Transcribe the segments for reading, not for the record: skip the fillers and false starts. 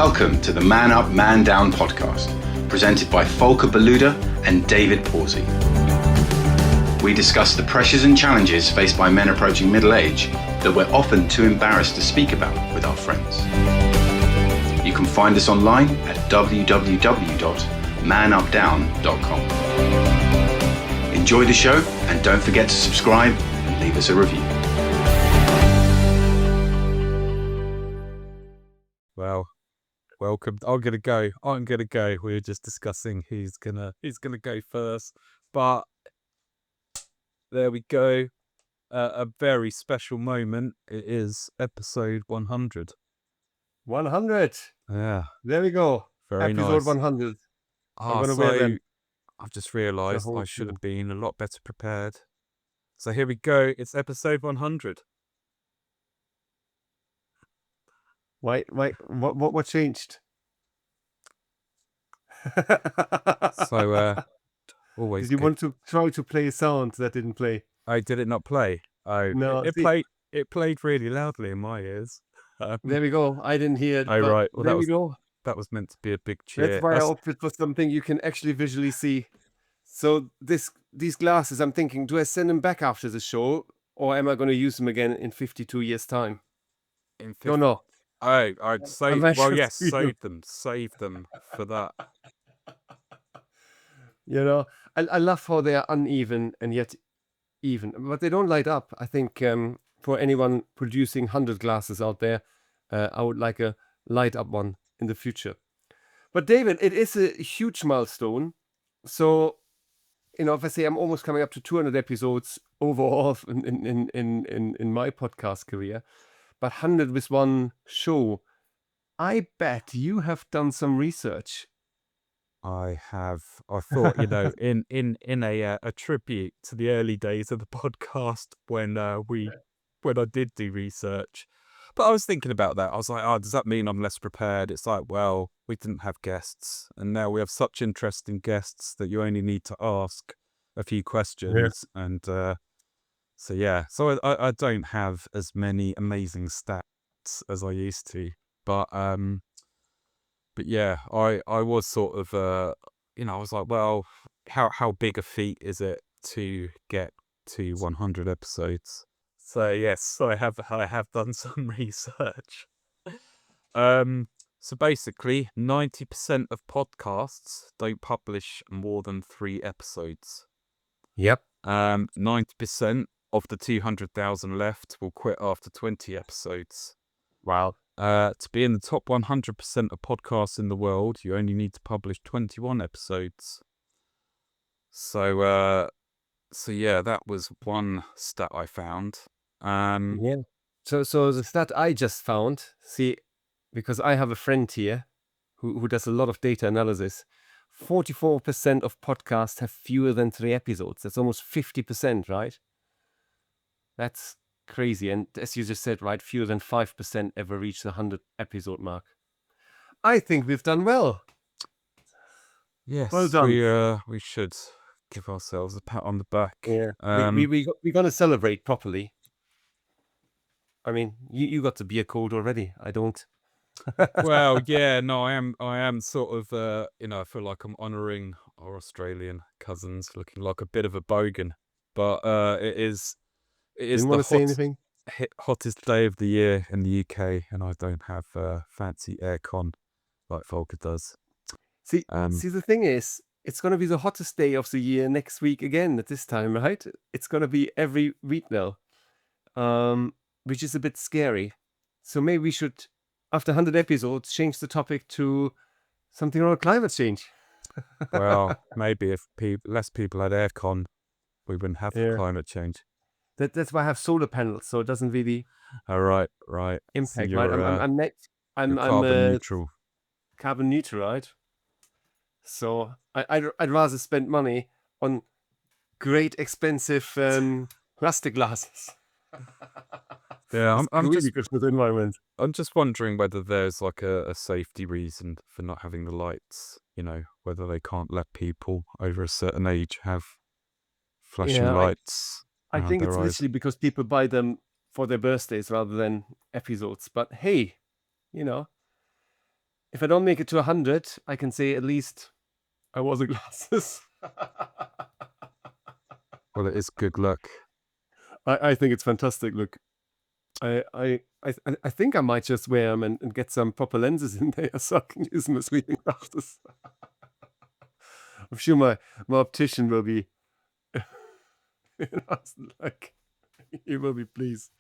Welcome to the Man Up, Man Down podcast, presented by Volker Beluda and David Pawsey. We discuss the pressures and challenges faced by men approaching middle age that we're often too embarrassed to speak about with our friends. You can find us online at www.manupdown.com. Enjoy the show and don't forget to subscribe and leave us a review. Well, welcome. I'm gonna go. We were just discussing who's gonna go first, but there we go. A very special moment. It is episode 100. 100. Yeah, There we go. very Episode nice. 100. Ah, gonna wear so them. I've just realised whole I should show. have been a lot better prepared. So here we go. It's episode 100. Wait, what changed? So always Did you good. want to try to play a sound that didn't play? Did it not play? Oh, No, it see- played. It played really loudly in my ears. There we go. I didn't hear it. Oh, but right. Well, there that we was go. That was meant to be a big cheer. That's why I opted for something you can actually visually see. So these glasses, I'm thinking, do I send them back after the show, or am I going to use them again in 52 years' time? in Don't know. Oh, I'd save. not Well, sure yes, you- save them for that. You know, I love how they are uneven and yet even, but they don't light up. I think for anyone producing 100 glasses out there, I would like a light up one in the future. But David, it is a huge milestone. So, you know, if I say I'm almost coming up to 200 episodes overall in my podcast career, but 100 with one show, I bet you have done some research. I have. I thought, in a tribute to the early days of the podcast when I did do research. But I was thinking about that. I was like, oh, does that mean I'm less prepared? It's like, well, we didn't have guests, and now we have such interesting guests that you only need to ask a few questions. And so I don't have as many amazing stats as I used to, but yeah, I was sort of I was like, well, how big a feat is it to get to 100 episodes? So yes, I have done some research. So basically, 90% of podcasts don't publish more than 3 episodes. Yep. 90% of the 200,000 left will quit after 20 episodes. Wow. To be in the top 100% of podcasts in the world, you only need to publish 21 episodes. So yeah, that was one stat I found. Yeah. So the stat I just found, see, because I have a friend here who does a lot of data analysis, 44% of podcasts have fewer than 3 episodes. That's almost 50%, right? That's crazy. And as you just said, right, fewer than 5% ever reach the 100 episode mark. I think we've done well. Yes, Well done. we should give ourselves a pat on the back. Yeah. We're going to celebrate properly. I mean, you got the beer code already. I don't. Well, yeah, no, I am sort of, I feel like I'm honouring our Australian cousins, looking like a bit of a bogan, but it is Didn't the want to say anything. hottest day of the year in the UK, and I don't have fancy aircon like Volker does. See, the thing is, it's going to be the hottest day of the year next week again at this time, right? It's going to be every week now, which is a bit scary. So maybe we should, after 100 episodes, change the topic to something around climate change. Well, maybe if less people had aircon, we wouldn't have climate change. That's why I have solar panels, so it doesn't really Oh, right. impact. So Right? you're, I'm carbon neutral. Carbon neutral, right? So I'd rather spend money on great expensive plastic glasses. Yeah, I'm really just good for the environment. I'm just wondering whether there's like a safety reason for not having the lights. Whether they can't let people over a certain age have flashing Yeah, lights. I around think their it's eyes. literally because people buy them for their birthdays rather than episodes. But hey, if I don't make it to 100, I can say at least I wore the glasses. Well, it is good luck. I think it's fantastic. Look, I think I might just wear them and get some proper lenses in there so I can use them as reading glasses. I'm sure my optician will be, like, he will be pleased.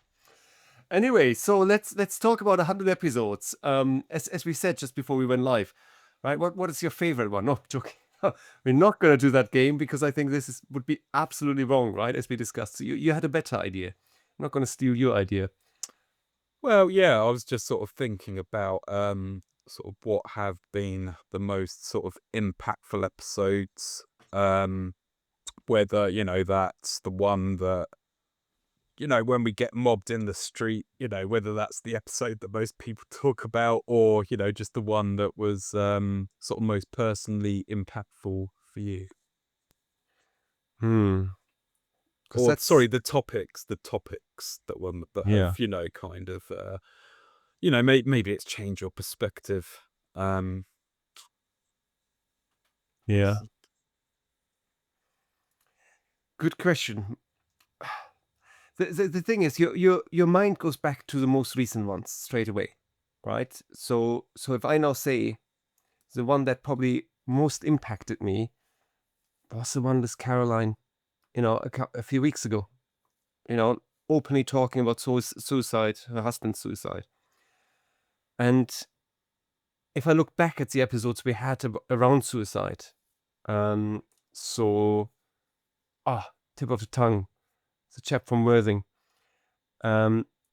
Anyway, so let's talk about 100 episodes. As we said just before we went live, right? What is your favorite one? No, joking. We're not going to do that game because I think this would be absolutely wrong, right? As we discussed, so you had a better idea. I'm not going to steal your idea. Well, yeah, I was just sort of thinking about sort of what have been the most sort of impactful episodes. Whether, you know, that's the one that, you know, when we get mobbed in the street, you know, whether that's the episode that most people talk about, or, you know, just the one that was sort of most personally impactful for you. Or sorry, the topics that one that Yeah. have, you know, kind of you know, maybe it's changed your perspective. Yeah. Good question. The thing is, your mind goes back to the most recent ones straight away, right? So if I now say the one that probably most impacted me was the one with Caroline, you know, a few weeks ago, you know, openly talking about suicide, her husband's suicide. And if I look back at the episodes we had around suicide, tip of the tongue, the chap from Worthing,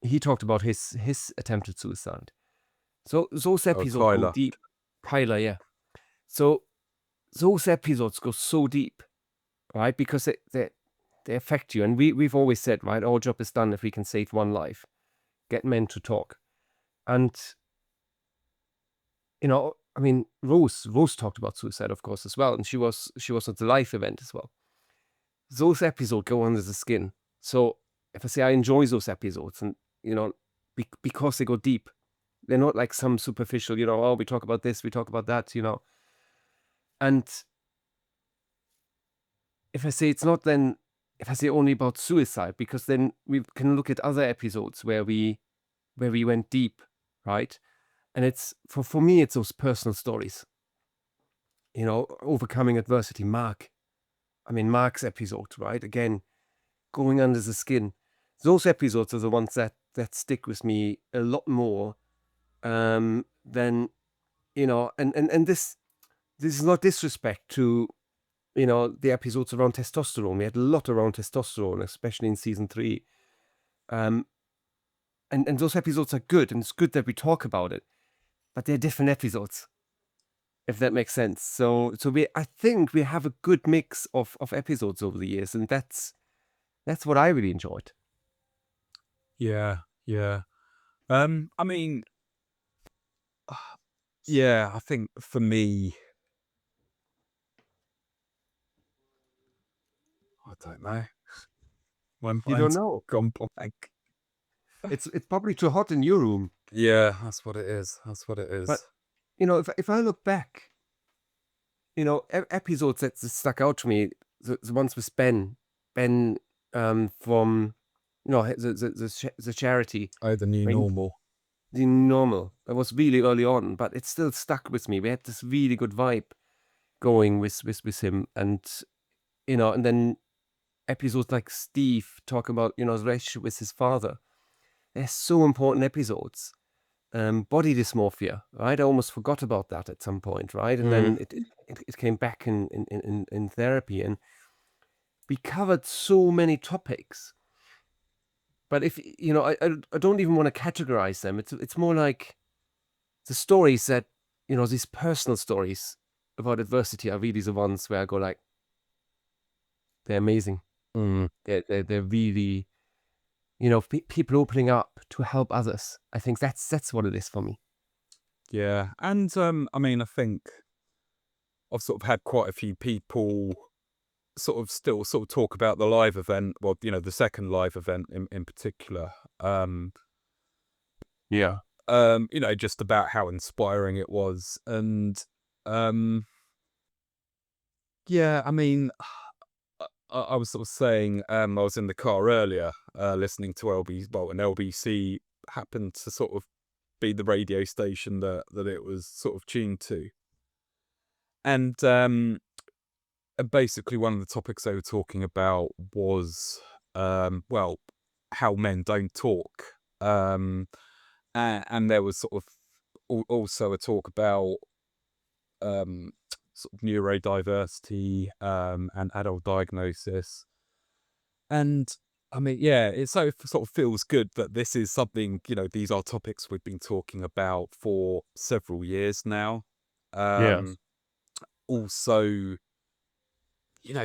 he talked about his attempted suicide. So those episodes go Kyler. deep. Kyler, yeah. So those episodes go so deep, right? Because they affect you. And we've always said, right, our job is done if we can save one life. Get men to talk. And, you know, I mean, Rose talked about suicide, of course, as well. And she was at the live event as well. Those episodes go under the skin. So if I say I enjoy those episodes, and, you know, because they go deep, they're not like some superficial, you know, oh, we talk about this, we talk about that, you know. And if I say it's not, then if I say only about suicide, because then we can look at other episodes where we went deep, right? And it's for me, it's those personal stories, you know, overcoming adversity. Mark's episode, right? Again, going under the skin. Those episodes are the ones that stick with me a lot more than, you know, and this is not disrespect to, you know, the episodes around testosterone. We had a lot around testosterone, especially in season 3. And those episodes are good, and it's good that we talk about it, but they're different episodes, if that makes sense. So I think we have a good mix of episodes over the years, and that's what I really enjoyed. Yeah. I mean, yeah, I think for me, I don't know. You don't know. Gone blank. It's probably too hot in your room. Yeah, that's what it is. But, you know, if I look back, you know, episodes that stuck out to me, the ones with Ben from, you know, the charity. Oh, the new normal. The normal. That was really early on, but it still stuck with me. We had this really good vibe going with him, and, you know, and then episodes like Steve talk about, you know, his relationship with his father. They're so important episodes. Body dysmorphia, right? I almost forgot about that at some point, right? And then it came back in therapy, and we covered so many topics. But if, you know, I don't even want to categorize them. It's more like the stories that, you know, these personal stories about adversity are really the ones where I go like, they're amazing. They're really, you know, people opening up to help others. I think that's what it is for me. Yeah, and I mean, I think I've sort of had quite a few people still talk about the live event. Well, you know, the second live event in particular. Yeah. just about how inspiring it was. And yeah, I mean, I was sort of saying, I was in the car earlier, listening to and LBC happened to sort of be the radio station that it was sort of tuned to. And basically one of the topics they were talking about was, how men don't talk. And there was sort of also a talk about sort of neurodiversity and adult diagnosis. And I mean, yeah, it sort of feels good that this is something, these are topics we've been talking about for several years now. Yes. Also,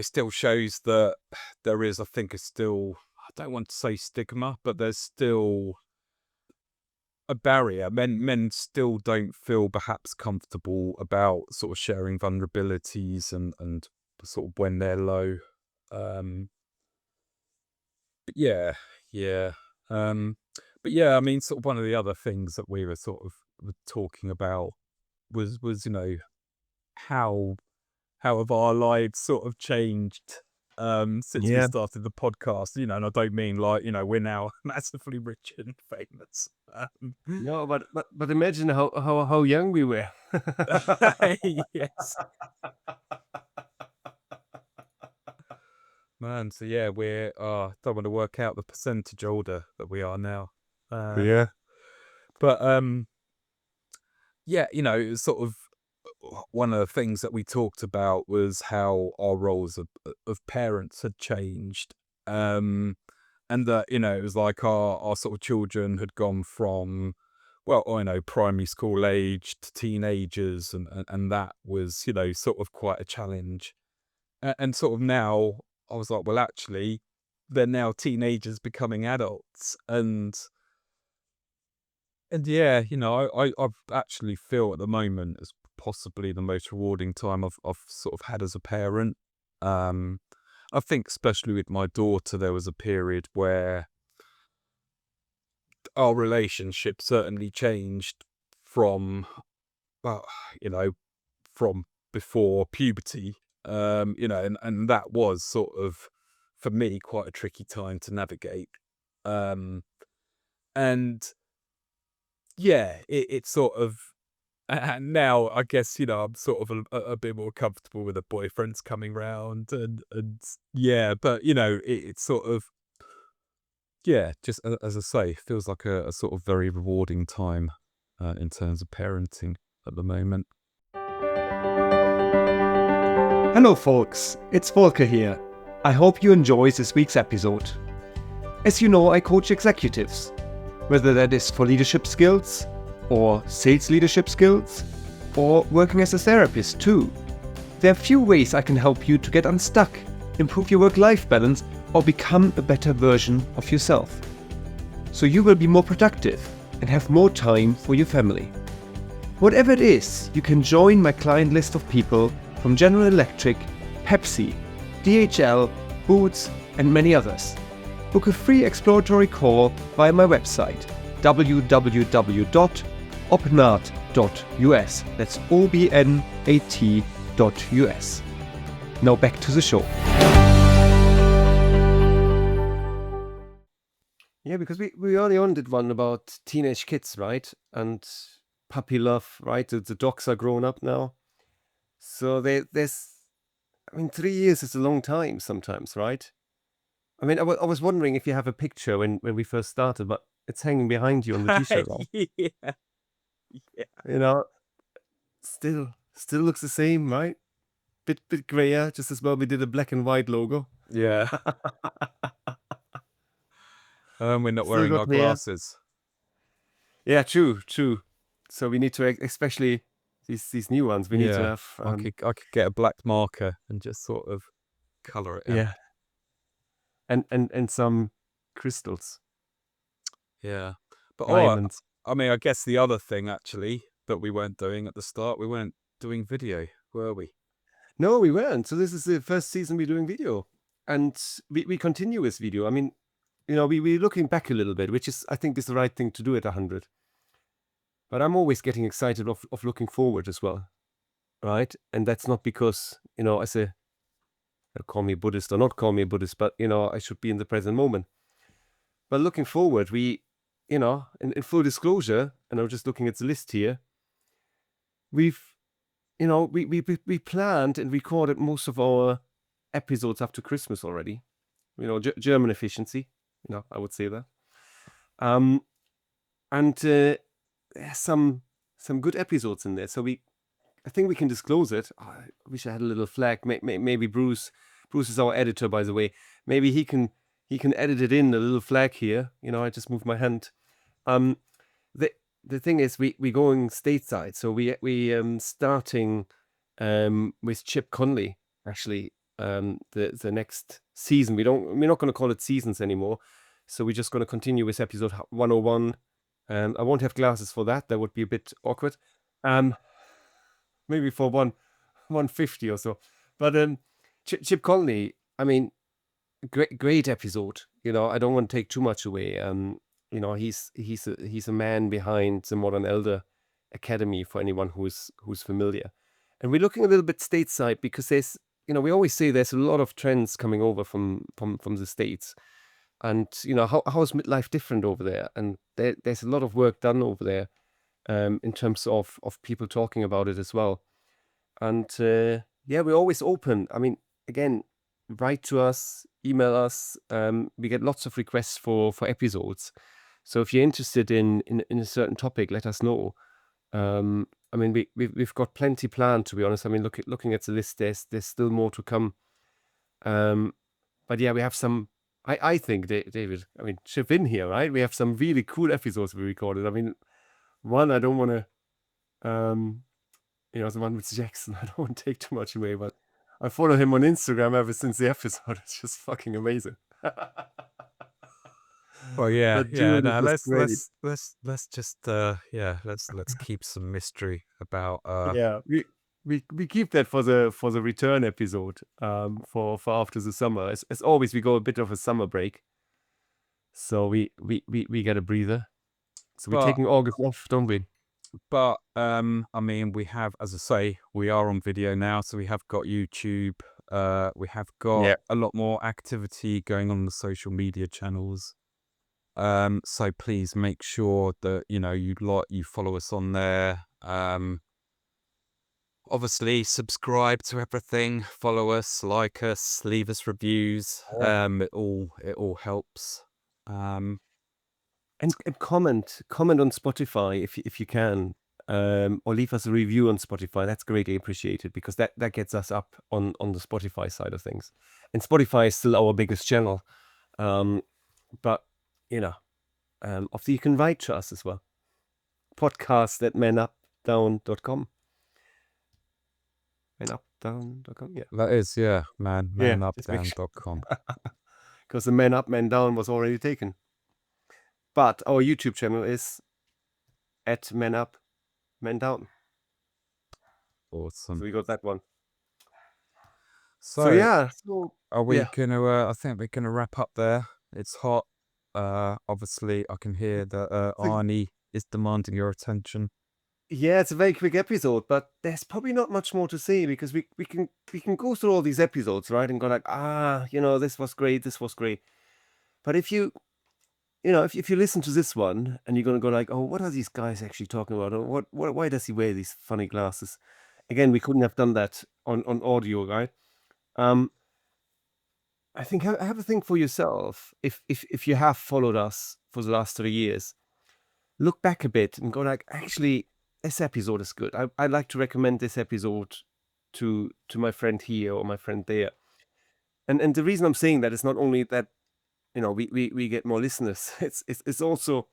still shows that there is, I think, I don't want to say stigma, but there's still a barrier. Men still don't feel perhaps comfortable about sort of sharing vulnerabilities and sort of when they're low. But yeah. But yeah, I mean, sort of one of the other things that we were sort of talking about was how have our lives sort of changed since we Yeah. started the podcast, and I don't mean like, we're now massively rich and famous. No, but imagine how young we were. Yes. Man, so yeah, we're don't want to work out the percentage older that we are now. Yeah. But yeah, it was sort of one of the things that we talked about was how our roles of parents had changed. And that, it was like our sort of children had gone from, primary school age to teenagers, and that was, sort of quite a challenge. And sort of now I was like, well, actually, they're now teenagers becoming adults. And yeah, I actually feel at the moment as possibly the most rewarding time I've sort of had as a parent. I think especially with my daughter, there was a period where our relationship certainly changed from, well, from before puberty, and that was sort of, for me, quite a tricky time to navigate. And yeah, it's sort of, and now I guess, I'm sort of a bit more comfortable with the boyfriends coming round and yeah, but it's sort of, yeah, just as I say, feels like a sort of very rewarding time in terms of parenting at the moment. Hello folks, it's Volker here. I hope you enjoyed this week's episode. As you know, I coach executives, whether that is for leadership skills, or sales leadership skills, or working as a therapist too. There are few ways I can help you to get unstuck, improve your work-life balance, or become a better version of yourself. So you will be more productive and have more time for your family. Whatever it is, you can join my client list of people from General Electric, Pepsi, DHL, Boots, and many others. Book a free exploratory call via my website, www.obnat.us. That's OBNAT.us. Now back to the show. Yeah, because we early on did one about teenage kids, right? And puppy love, right? The dogs are grown up now. So there's, 3 years is a long time sometimes, right? I mean, I was wondering if you have a picture when we first started, but it's hanging behind you on the t-shirt, right? Yeah. Still looks the same, right? Bit grayer, just as well we did a black and white logo. Yeah. We're not Still wearing got our hair. glasses. Yeah, true. So we need to, especially these new ones, we need to Yeah, have. I could get a black marker and just sort of colour it in. Yeah. And some crystals, Yeah. But diamonds. I mean, I guess the other thing actually that we weren't doing at the start, we weren't doing video, were we? No, we weren't. So this is the first season we're doing video, and we continue with video. I mean, we're looking back a little bit, which is, I think, is the right thing to do at 100. But I'm always getting excited of looking forward as well, right? And that's not because, as a, call me Buddhist or not call me a Buddhist, but, I should be in the present moment. But looking forward, we, in full disclosure, and I'm just looking at the list here, we've, we planned and recorded most of our episodes up to Christmas already. German efficiency, I would say that. And there's some good episodes in there. So I think we can disclose it. I wish I had a little flag. Maybe Bruce is our editor, by the way. Maybe he can edit it in, a little flag here. I just moved my hand. The thing is, we going stateside, so we starting with Chip Conley actually the next season. We're not going to call it seasons anymore, so we're just going to continue with episode 101. I won't have glasses for that. That would be a bit awkward. Maybe for 150 or so. But Chip Conley, I mean, great episode. I don't want to take too much away. He's a man behind the Modern Elder Academy for anyone who's familiar. And we're looking a little bit stateside because there's, we always say there's a lot of trends coming over from the States. And, how's midlife different over there? And there's a lot of work done over there in terms of people talking about it as well. And we're always open. I mean, again, write to us, email us. We get lots of requests for episodes. So if you're interested in a certain topic, let us know. I mean, we've got plenty planned, to be honest. I mean, looking at the list, there's still more to come. But yeah, we have some. I think, David, I mean, chip in here, right? We have some really cool episodes we recorded. I mean, one, I don't want to, the one with Jackson, I don't want to take too much away, but I follow him on Instagram ever since the episode. It's just fucking amazing. Well, yeah, But dude, no, it was great. let's just let's keep some mystery about Yeah, we keep that for the return episode for after the summer. As always, we go a bit of a summer break, so we get a breather. So we're But- taking August off, don't we? But I mean, we have, as I say, we are on video now, so we have got YouTube. We have got Yeah. a lot more activity going on the social media channels. So please make sure that you follow us on there. Obviously, subscribe to everything. Follow us, like us, leave us reviews. It all helps. And comment on Spotify if you can, or leave us a review on Spotify. That's greatly appreciated because that gets us up on the Spotify side of things. And Spotify is still our biggest channel, but obviously you can write to us as well. podcast@manupdown.com. manupdown.com, yeah. That is, yeah, manupdown.com. Because the Man Up, Man Down was already taken. But our YouTube channel is @ManUp, Man Down. Awesome. So we got that one. So, So yeah, so are we yeah. gonna? I think we're gonna wrap up there. It's hot. Obviously, I can hear that Arnie is demanding your attention. Yeah, it's a very quick episode, but there's probably not much more to say because we can go through all these episodes, right, and go like, this was great. But if you listen to this one and you're gonna go like, oh, what are these guys actually talking about? Or why does he wear these funny glasses? Again, we couldn't have done that on audio, right? I think have a think for yourself. If you have followed us for the last 3 years, look back a bit and go like, actually, this episode is good. I'd like to recommend this episode to my friend here or my friend there. And the reason I'm saying that is not only that we get more listeners. It's also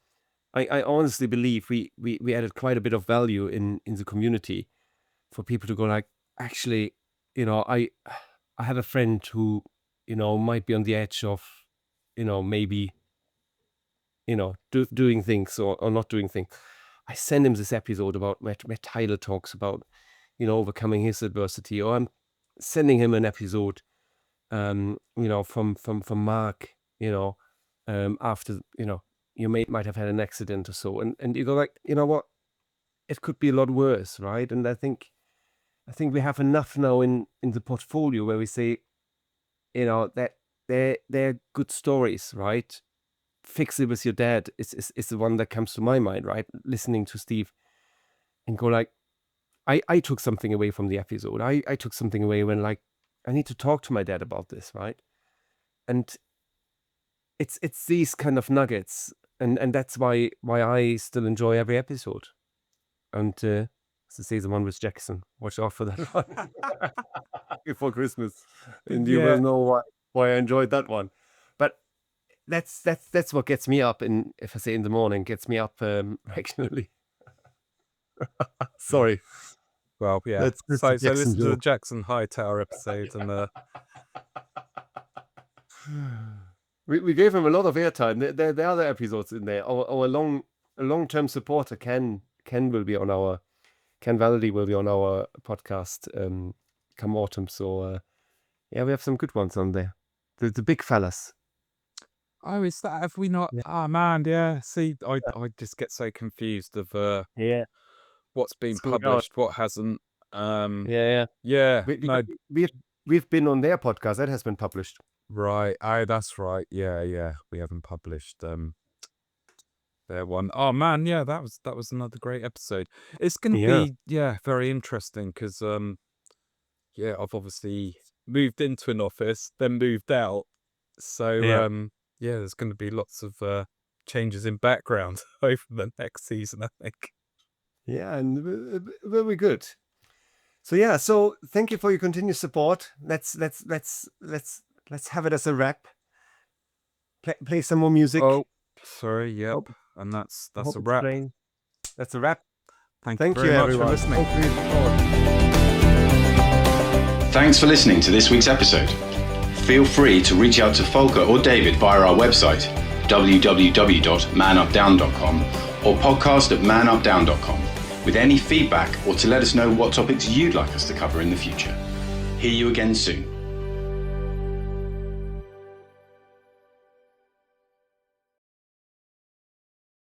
I honestly believe we added quite a bit of value in the community for people to go like, actually, I have a friend who might be on the edge of maybe doing things or not doing things. I send him this episode about where Tyler talks about overcoming his adversity, or I'm sending him an episode from Mark, after, your mate might have had an accident or so. And you go like, you know what? it could be a lot worse, right? And I think we have enough now in the portfolio where we say, that they're good stories, right? Fix It With Your Dad is the one that comes to my mind, right? Listening to Steve and go like, I took something away from the episode. I took something away when like, I need to talk to my dad about this, right? And it's these kind of nuggets, and that's why I still enjoy every episode. And as I say, the one with Jackson, watch out for that one before Christmas, and you will know why I enjoyed that one. But that's what gets me up. And if I say in the morning, gets me up regularly. Sorry. Well, yeah. That's So a Jackson listen to the joke. Jackson Hightower episode, and We gave him a lot of airtime. There are other episodes in there. Our long-term supporter Ken Valady will be on our podcast come autumn. So we have some good ones on there. The big fellas. oh, is that? Have we not? Yeah. Oh man, yeah. See, I just get so confused of Yeah. what's been It's going out. published, what hasn't. Yeah. Yeah. We, No, we've been on their podcast. That has been published. right. Oh, that's right. Yeah. We haven't published their one. Oh man, yeah. That was another great episode. It's gonna Yeah. be very interesting because I've obviously moved into an office, then moved out. So Yeah. there's going to be lots of changes in background over the next season, I think. Yeah, and very good. So thank you for your continued support. Let's have it as a wrap. Play some more music. Oh, sorry. Yep, Hope- and that's Hope a it's wrap. playing. That's a wrap. Thank Thank you you, very much everyone. for listening. Hopefully you support. Thanks for listening to this week's episode. Feel free to reach out to Volker or David via our website, www.manupdown.com, or podcast@manupdown.com, with any feedback or to let us know what topics you'd like us to cover in the future. Hear you again soon.